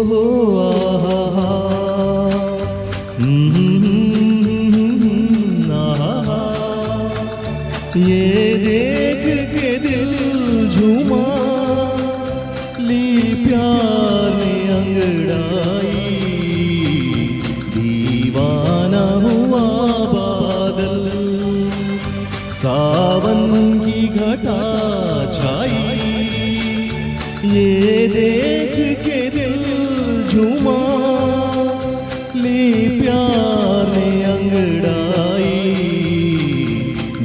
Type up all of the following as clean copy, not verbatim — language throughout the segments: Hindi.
हो आहा आहा ये देख के दिल झूमा ली प्यार ने अंगड़ाई दीवाना हुआ बादल सावन की घटा छाई ये देख के दिल झूमा ली प्यार ने अंगड़ाई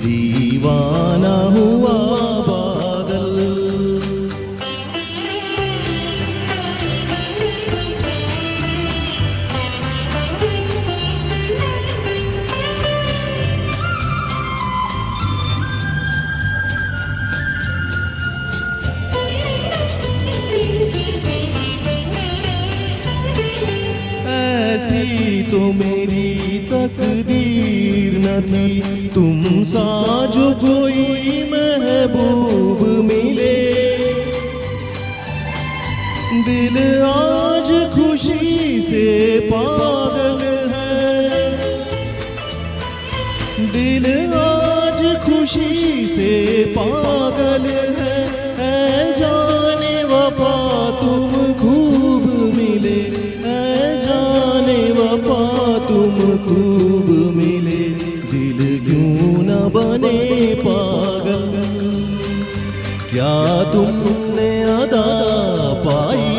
दीवाना हुआ बादल। ऐसी तो मेरी तकदीर न थी तुम सा जो कोई महबूब मिले दिल आज खुशी से पागल है दिल आज खुशी से पागल है ऐ जाने वफा तुम खूब मिले ऐ जाने वफा तुम खूब मिले दिल क्यों न बने पागल क्या तुमने अदा पाई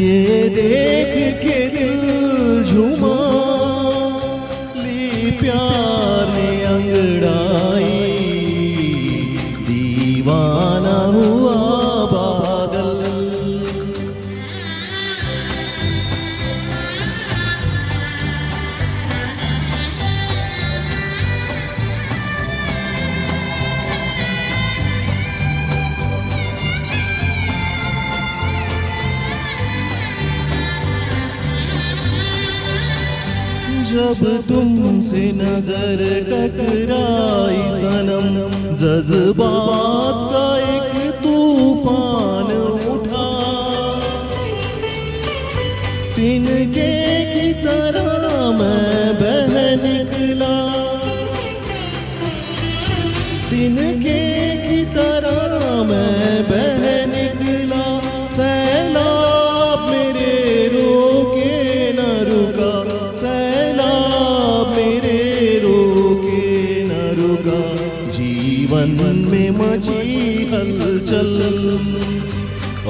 ये देख के दिल झूमा ली प्यार ने अंगड़ाई दीवाना हुआ बादल। जब तुमसे नजर टकराई सनम जज्बात का एक तूफान उठा तिनके की तरह मैं बह निकला तिनके की तरह मैं बह निकला सैलाब मेरे रोके न रुका सैलाब मेरे रोके न रुका जीवन में मची हलचल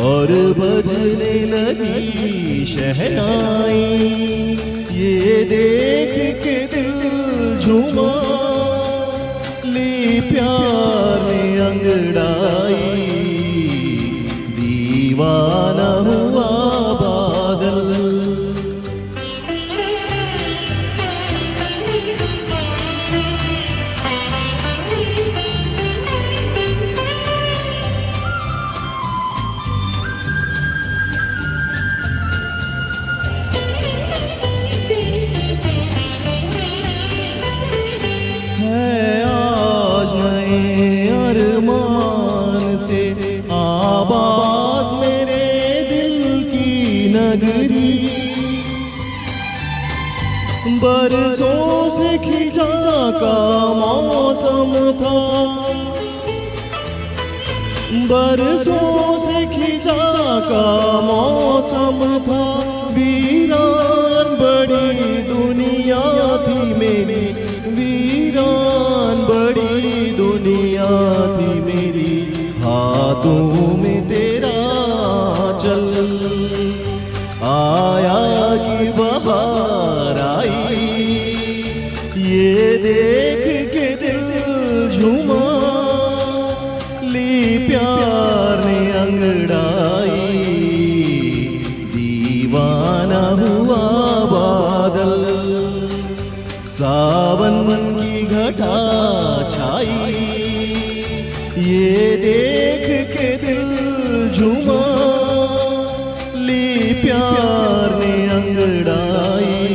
और बजने लगी शहनाई ये देख के दिल झूमा ली प्यार ने अंगड़ाई दीवाना हुआ बादल। आबाद मेरे दिल की नगरी बरसों से खिजा का मौसम था बरसों से खिजा का मौसम था वीरान बड़ी दुनिया थी मेरी वीरान बड़ी दुनिया थी मेरी हाथों में तेरा चल आया कि बहार आई ये देख के दिल झूमा ली प्यार ने अंगड़ाई दीवाना हुआ बादल सावन की घटा छाई ये देख के दिल झूमा ली प्यार ने अंगड़ाई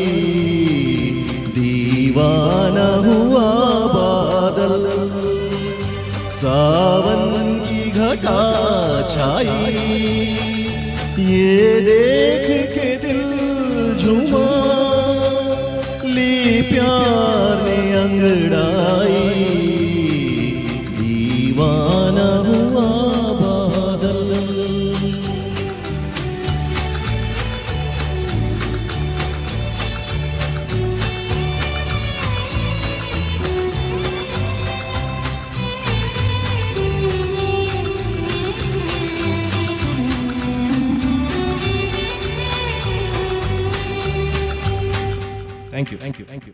दीवाना हुआ बादल सावन की घटा छाई ये देख के दिल झूमा ली प्यार ने अंगड़ाई।